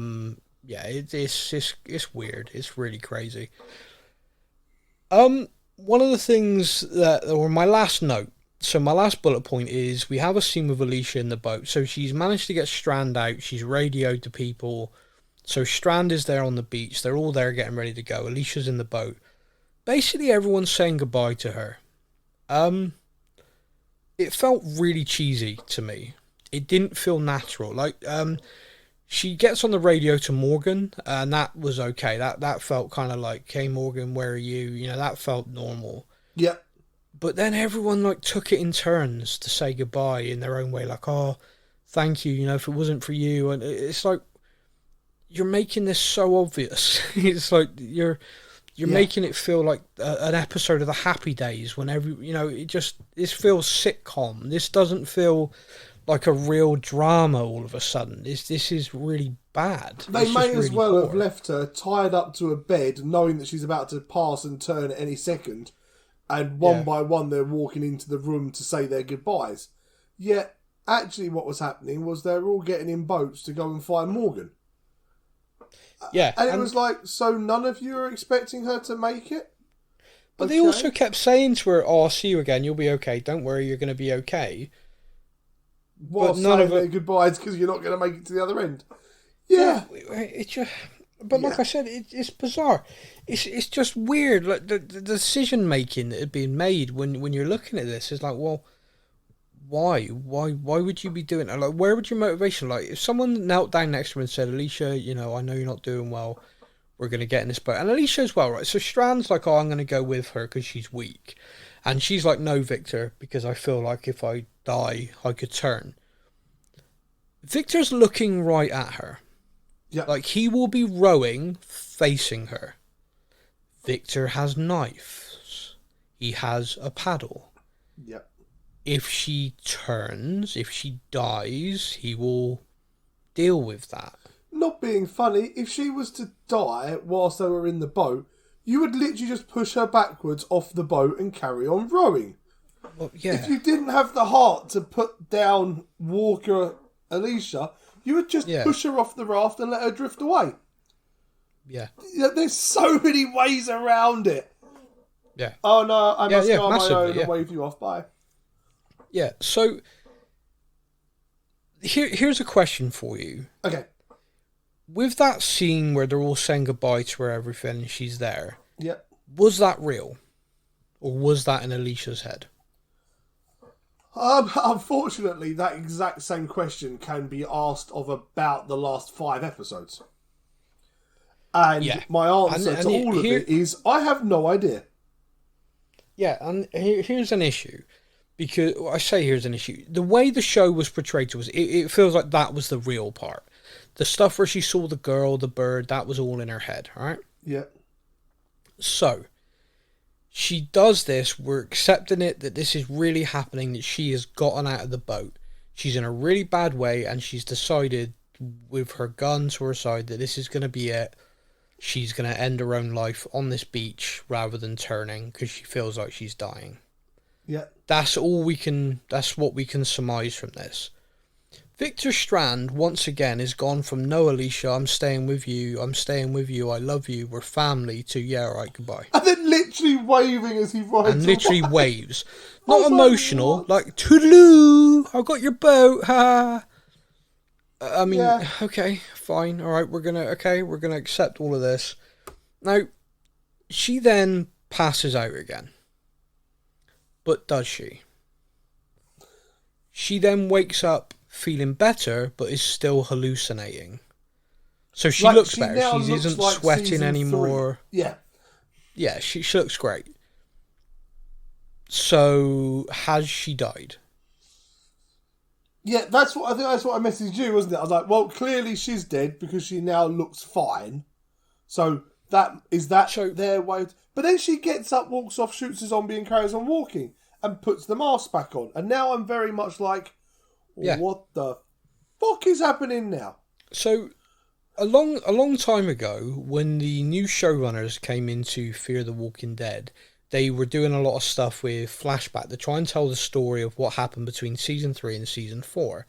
S2: It's weird. It's really crazy. One of the things or my last note, so my last bullet point is we have a scene with Alicia in the boat. So she's managed to get Strand out. She's radioed to people. So Strand is there on the beach. They're all there getting ready to go. Alicia's in the boat. Basically, everyone's saying goodbye to her. It felt really cheesy to me. It didn't feel natural. Like, she gets on the radio to Morgan, and that was okay. That felt kind of like, hey, Morgan, where are you? You know, that felt normal.
S3: Yeah.
S2: But then everyone, like, took it in turns to say goodbye in their own way. Like, oh, thank you, you know, if it wasn't for you. And it's like, you're making this so obvious. It's like, you're making it feel like an episode of the Happy Days when this feels sitcom. This doesn't feel like a real drama all of a sudden. This is really bad.
S3: They may as well have left her tied up to a bed knowing that she's about to pass and turn at any second, and one by one they're walking into the room to say their goodbyes. Yet, actually what was happening was they're all getting in boats to go and find Morgan.
S2: Yeah.
S3: And it was like, so none of you are expecting her to make it?
S2: But they also kept saying to her, oh, I'll see you again, you'll be okay, don't worry, you're going to be okay.
S3: While saying their goodbyes because you're not going to make it to the other end. Yeah.
S2: Like I said, it's bizarre. It's just weird. Like the decision making that had been made when you're looking at this is like, well, why would you be doing it? Like, where would your motivation? Like, if someone knelt down next to her and said, Alicia, you know, I know you're not doing well, we're going to get in this boat. And Alicia as well, right? So Strand's like, oh, I'm going to go with her because she's weak. And she's like, no, Victor, because I feel like if I die, I could turn. Victor's looking right at her.
S3: Yeah.
S2: Like, he will be rowing, facing her. Victor has knives. He has a paddle.
S3: Yeah.
S2: If she turns, if she dies, he will deal with that.
S3: Not being funny, if she was to die whilst they were in the boat, you would literally just push her backwards off the boat and carry on rowing.
S2: Well, yeah.
S3: If you didn't have the heart to put down Walker Alicia, you would just push her off the raft and let her drift away.
S2: Yeah.
S3: There's so many ways around it.
S2: Yeah.
S3: Oh no, I must go on my own and
S2: yeah.
S3: wave you off. Bye.
S2: Yeah, so here's a question for you.
S3: Okay.
S2: With that scene where they're all saying goodbye to her, everything, and she's there.
S3: Yep.
S2: Was that real? Or was that in Alicia's head?
S3: Unfortunately, that exact same question can be asked of about the last 5 episodes. And my answer to all of it is, I have no idea.
S2: Yeah, and here's an issue. Because, I say here's an issue. The way the show was portrayed to us, it feels like that was the real part. The stuff where she saw the girl, the bird, that was all in her head, right?
S3: Yeah.
S2: So, she does this, we're accepting it, that this is really happening, that she has gotten out of the boat. She's in a really bad way, and she's decided, with her gun to her side, that this is going to be it. She's going to end her own life on this beach, rather than turning, because she feels like she's dying.
S3: Yeah.
S2: That's what we can surmise from this. Victor Strand, once again, is gone from, no, Alicia, I'm staying with you, I love you, we're family, to, yeah, alright, goodbye.
S3: And then literally waving as he rides
S2: and literally
S3: away.
S2: waves. Not emotional, like, toodaloo, I got your boat, ha. I mean, okay, fine, alright, we're gonna accept all of this. Now, she then passes out again. But does she? She then wakes up feeling better, but is still hallucinating. So she looks better. She isn't like sweating anymore.
S3: 3. Yeah.
S2: Yeah, she looks great. So, has she died?
S3: Yeah, that's what I messaged you, wasn't it? I was like, well, clearly she's dead because she now looks fine. So their way. But then she gets up, walks off, shoots a zombie, and carries on walking, and puts the mask back on. And now I'm very much like, what the fuck is happening now?
S2: So, a long time ago, when the new showrunners came into Fear the Walking Dead, they were doing a lot of stuff with flashback to try and tell the story of what happened between season 3 and season 4.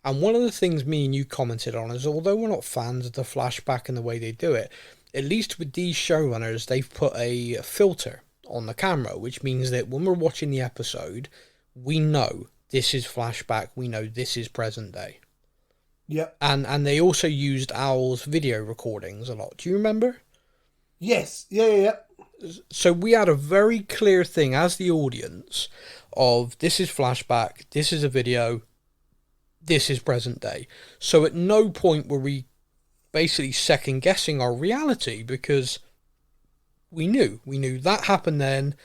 S2: And one of the things me and you commented on is, although we're not fans of the flashback and the way they do it, at least with these showrunners, they've put a filter on the camera, which means that when we're watching the episode, we know this is flashback, we know this is present day.
S3: Yep.
S2: And they also used Owl's video recordings a lot. Do you remember?
S3: Yes. Yeah.
S2: So we had a very clear thing as the audience of, this is flashback, this is a video, this is present day. So at no point were we basically second guessing our reality, because we knew that happened then,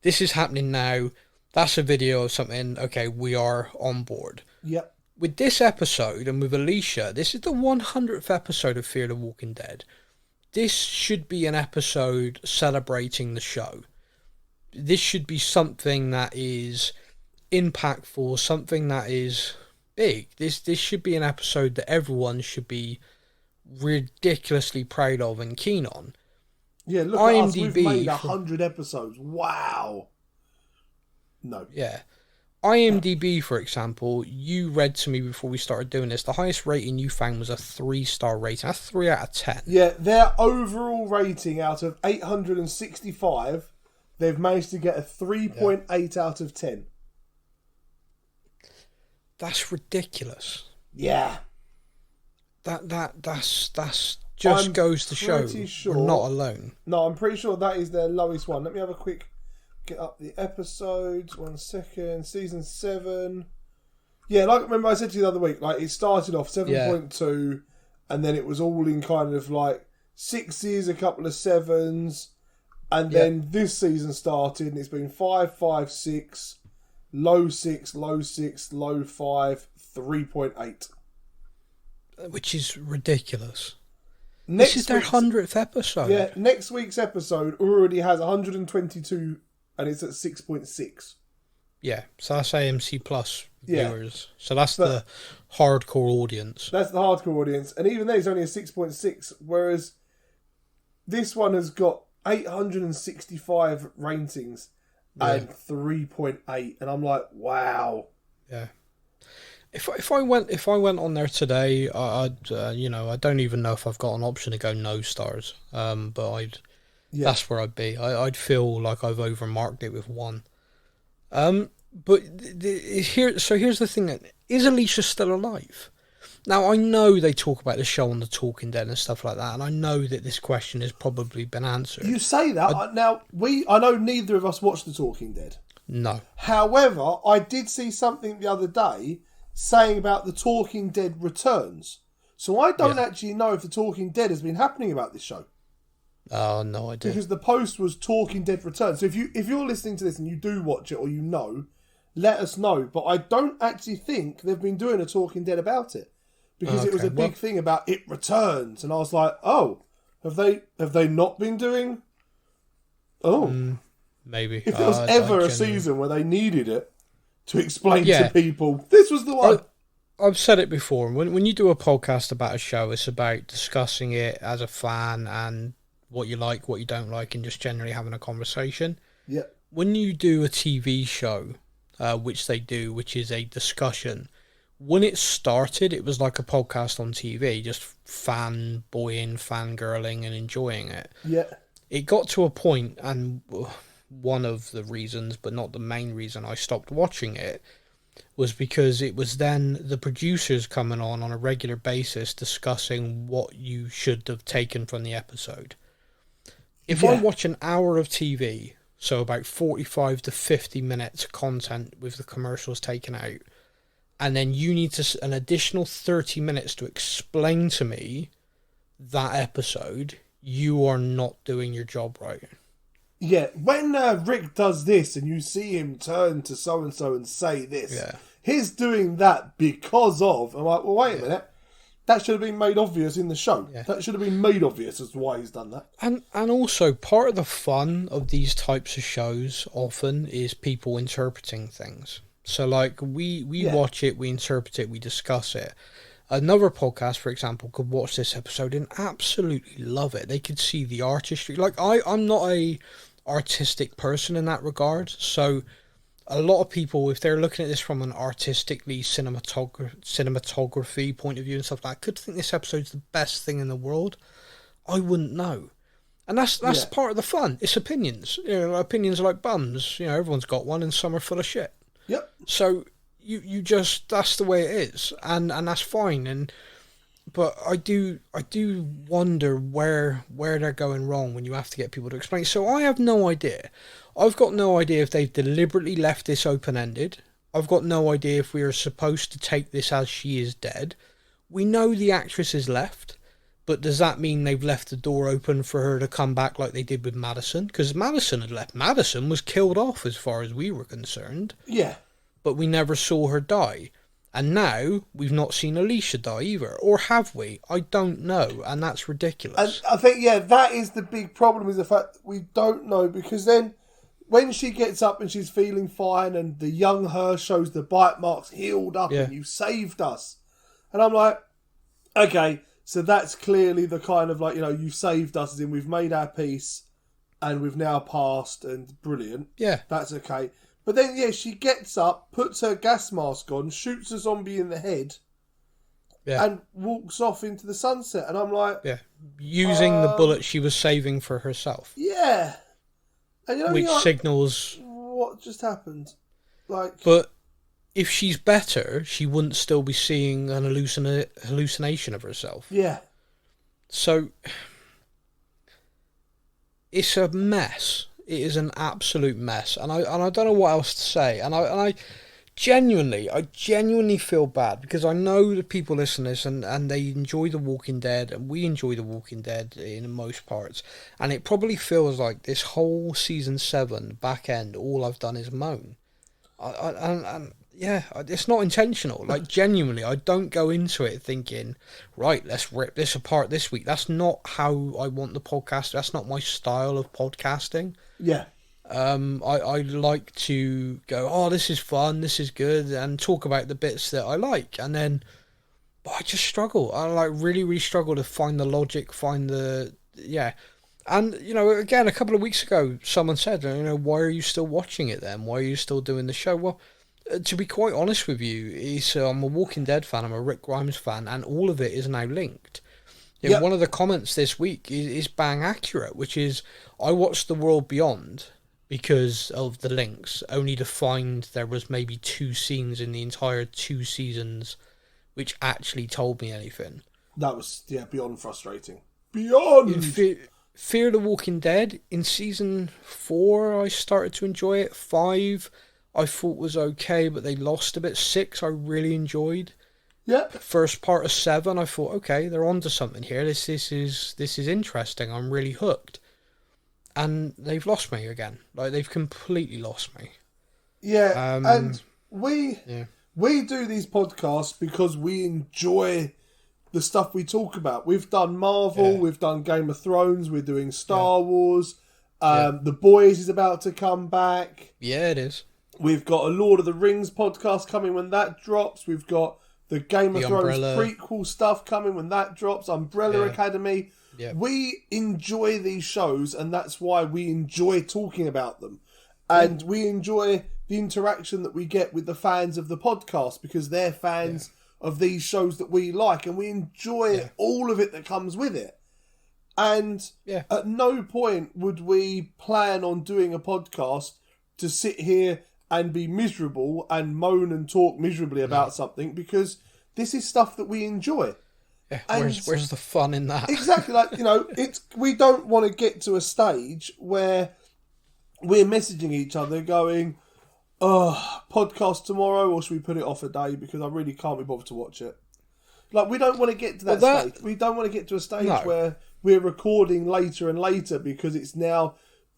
S2: this is happening now, that's a video of something, okay, we are on board.
S3: Yep.
S2: With this episode, and with Alicia, this is the 100th episode of Fear the Walking Dead. This should be an episode celebrating the show. This should be something that is impactful, something that is big. This should be an episode that everyone should be ridiculously proud of and keen on.
S3: Yeah, look at us, we've made 100 episodes. Wow. No.
S2: Yeah. IMDB, for example, you read to me before we started doing this, the highest rating you found was a 3-star rating. That's 3 out of 10.
S3: Yeah, their overall rating out of 865, they've managed to get a 3.8 out of 10.
S2: That's ridiculous.
S3: Yeah.
S2: That's just goes to show we're not alone.
S3: No, I'm pretty sure that is their lowest one. Let me have a quick get up the episodes. 1 second. Season 7. Yeah, like remember I said to you the other week, like it started off 7.2 and then it was all in kind of like 6s, a couple of 7s, and then this season started and it's been 5, 5, 6, low 6, low 6, low 5, 3.8.
S2: Which is ridiculous.
S3: This
S2: is their 100th episode.
S3: Yeah, next week's episode already has 122 and it's at 6.6.
S2: Yeah, so that's AMC Plus viewers. So that's the hardcore audience.
S3: That's the hardcore audience. And even then it's only a 6.6, whereas this one has got 865 ratings and 3.8. And I'm like, wow.
S2: Yeah. If I went on there today, I'd I don't even know if I've got an option to go no stars. But that's where I'd be. I'd feel like I've overmarked it with 1. But here's the thing: is Alicia still alive? Now I know they talk about the show on the Talking Dead and stuff like that, and I know that this question has probably been answered.
S3: You say that I know neither of us watched the Talking Dead.
S2: No.
S3: However, I did see something the other day saying about the Talking Dead returns. So I don't actually know if the Talking Dead has been happening about this show.
S2: Oh, no idea.
S3: Because the post was Talking Dead returns. So if you're listening to this and you do watch it or you know, let us know. But I don't actually think they've been doing a Talking Dead about it. Because it was a big thing about it returns. And I was like, oh, have they not been doing... Oh.
S2: Maybe.
S3: If there was ever a season where they needed it to explain to people, this was the one.
S2: I've said it before. When you do a podcast about a show, it's about discussing it as a fan and what you like, what you don't like, and just generally having a conversation.
S3: Yeah.
S2: When you do a TV show, which they do, which is a discussion, when it started, it was like a podcast on TV, just fanboying, fangirling, and enjoying it.
S3: Yeah.
S2: It got to a point, and one of the reasons, but not the main reason I stopped watching it, was because it was then the producers coming on a regular basis discussing what you should have taken from the episode. If I watch an hour of TV, so about 45 to 50 minutes content with the commercials taken out, and then you need an additional 30 minutes to explain to me that episode, you are not doing your job right.
S3: Yeah, when Rick does this and you see him turn to so-and-so and say this, he's doing that because of... I'm like, well, wait a minute. That should have been made obvious in the show. Yeah. That should have been made obvious as to why he's done that.
S2: And also, part of the fun of these types of shows often is people interpreting things. So, like, we watch it, we interpret it, we discuss it. Another podcast, for example, could watch this episode and absolutely love it. They could see the artistry. Like, I'm not a artistic person in that regard, so a lot of people, if they're looking at this from an artistically cinematography point of view and stuff like that, could think this episode's the best thing in the world. I wouldn't know. And that's part of the fun. It's opinions. Opinions are like bums. Everyone's got one, and some are full of shit.
S3: Yep.
S2: So you just, that's the way it is, and that's fine. But I do wonder where they're going wrong when you have to get people to explain. So I have no idea. I've got no idea if they've deliberately left this open-ended I've got no idea if we are supposed to take this as she is dead. We know the actress is left, but does that mean they've left the door open for her to come back like they did with Madison? Because Madison had left. Madison was killed off as far as we were concerned.
S3: Yeah.
S2: But we never saw her die. And now we've not seen Alicia die either. Or have we? I don't know. And that's ridiculous.
S3: And I think, that is the big problem, is the fact that we don't know, because then when she gets up and she's feeling fine and the young her shows the bite marks healed up and you saved us. And I'm like, okay, so that's clearly the kind of you've saved us, as in we've made our peace and we've now passed, and brilliant.
S2: Yeah.
S3: That's okay. But then, she gets up, puts her gas mask on, shoots a zombie in the head, and walks off into the sunset. And I'm like...
S2: Yeah. Using the bullet she was saving for herself.
S3: Yeah. And
S2: which signals...
S3: What just happened?
S2: But if she's better, she wouldn't still be seeing an hallucination of herself.
S3: Yeah.
S2: So... It's a mess. It is an absolute mess, and I don't know what else to say. And I genuinely feel bad, because I know that people listen to this and they enjoy The Walking Dead, and we enjoy The Walking Dead in most parts. And it probably feels like this whole season 7 back end, all I've done is moan. It's not intentional. Genuinely, I don't go into it thinking, right, let's rip this apart this week. That's not how I want the podcast. That's not my style of podcasting.
S3: Yeah.
S2: I like to go, oh, this is fun, this is good, and talk about the bits that I like. And then, but I just struggle. I really, really struggle to find the logic, find the, And, again, a couple of weeks ago, someone said, why are you still watching it then? Why are you still doing the show? Well, to be quite honest with you, I'm a Walking Dead fan, I'm a Rick Grimes fan, and all of it is now linked. One of the comments this week is bang accurate, which is, I watched The World Beyond because of the links, only to find there was maybe 2 scenes in the entire 2 seasons which actually told me anything.
S3: That was, beyond frustrating. Beyond!
S2: Fear the Walking Dead, in season 4 I started to enjoy it. 5 I thought was okay, but they lost a bit. 6 I really enjoyed.
S3: Yeah.
S2: First part of 7 I thought, okay, they're onto something here. This is interesting. I'm really hooked. And they've lost me again. They've completely lost me.
S3: Yeah, and we do these podcasts because we enjoy the stuff we talk about. We've done Marvel, we've done Game of Thrones, we're doing Star Wars, The Boys is about to come back.
S2: Yeah, it is.
S3: We've got a Lord of the Rings podcast coming when that drops. We've got the Game of Thrones prequel stuff coming when that drops. Umbrella Academy. Yep. We enjoy these shows, and that's why we enjoy talking about them. And we enjoy the interaction that we get with the fans of the podcast, because they're fans of these shows that we like, and we enjoy all of it that comes with it. And at no point would we plan on doing a podcast to sit here and be miserable and moan and talk miserably about something, because this is stuff that we enjoy.
S2: Yeah, where's the fun in that?
S3: Exactly, we don't want to get to a stage where we're messaging each other going, oh, podcast tomorrow, or should we put it off a day because I really can't be bothered to watch it. We don't want to get to that stage. We don't want to get to a stage where we're recording later and later, because it's now...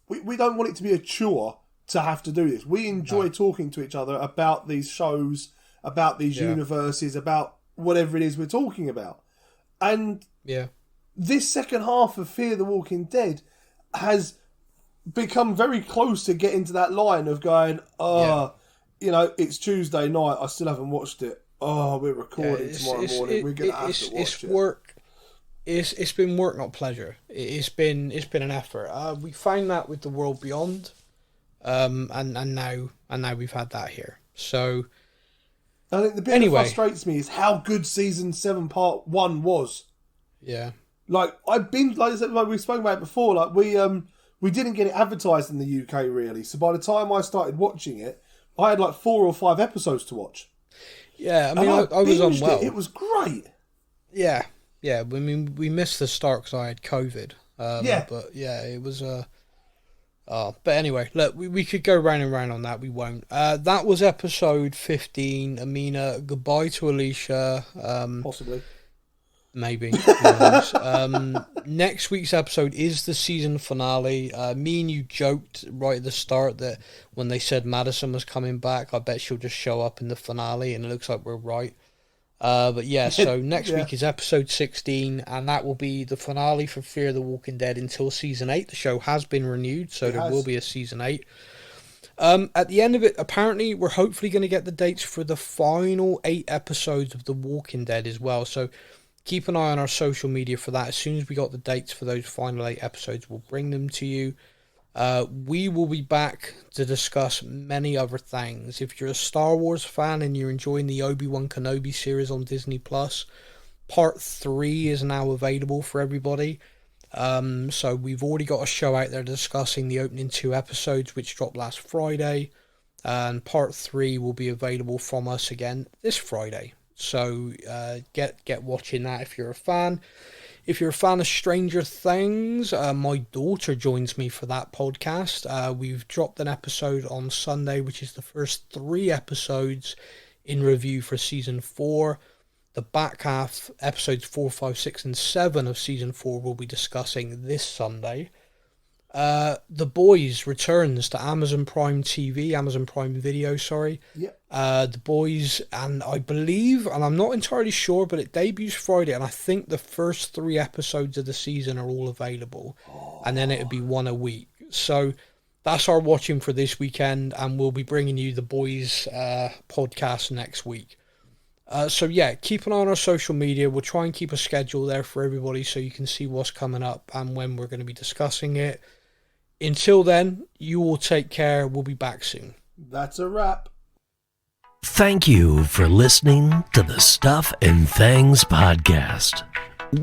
S3: We don't want it to be a chore to have to do this. We enjoy talking to each other about these shows, about these universes, about whatever it is we're talking about. And this second half of Fear the Walking Dead has become very close to getting to that line of going, it's Tuesday night, I still haven't watched it. Oh, we're recording tomorrow morning, we're going to have to watch it.
S2: Work. It's been work, not pleasure. It's been an effort. We find that with The World Beyond, and now we've had that here. So
S3: I think the bit that frustrates me is how good season 7 part 1 was. Yeah. I've been, like I said, we spoke about it before, we didn't get it advertised in the UK really. So by the time I started watching it, I had 4 or 5 episodes to watch.
S2: Yeah, I mean, I was unwell.
S3: It was great.
S2: Yeah. Yeah, I mean, we missed the start because I had COVID. But yeah, it was But anyway, look, we could go round and round on that. We won't. That was episode 15. Amina, goodbye to Alicia.
S3: Possibly.
S2: Maybe. Who knows? Next week's episode is the season finale. Me and you joked right at the start that when they said Madison was coming back, I bet she'll just show up in the finale, and it looks like we're right. But yeah, so next week is episode 16, and that will be the finale for Fear the Walking Dead until season 8. The show has been renewed, so there will be a season 8. At the end of it, apparently, we're hopefully going to get the dates for the final 8 episodes of The Walking Dead as well, so keep an eye on our social media for that. As soon as we got the dates for those final 8 episodes, we'll bring them to you. We will be back to discuss many other things. If you're a Star Wars fan and you're enjoying the Obi-Wan Kenobi series on Disney Plus, Part 3 is now available for everybody. So we've already got a show out there discussing the opening 2 episodes, which dropped last Friday. And Part 3 will be available from us again this Friday. So get watching that if you're a fan. If you're a fan of Stranger Things, my daughter joins me for that podcast. We've dropped an episode on Sunday, which is the first 3 episodes in review for Season 4. The back half, episodes 4, 5, 6, and 7 of Season 4 we'll be discussing this Sunday. The Boys returns to Amazon Prime Video, sorry.
S3: Yep.
S2: The Boys, and I believe, and I'm not entirely sure, but it debuts Friday, and I think the first 3 episodes of the season are all available, and then it'll be 1 a week. So that's our watching for this weekend, and we'll be bringing you the Boys podcast next week. So yeah, keep an eye on our social media. We'll try and keep a schedule there for everybody so you can see what's coming up and when we're going to be discussing it. Until then, you all take care. We'll be back soon.
S3: That's a wrap.
S1: Thank you for listening to the Stuff and Things podcast.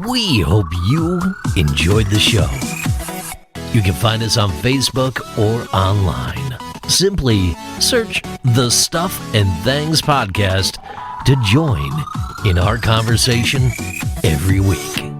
S1: We hope you enjoyed the show. You can find us on Facebook or online. Simply search the Stuff and Things podcast to join in our conversation every week.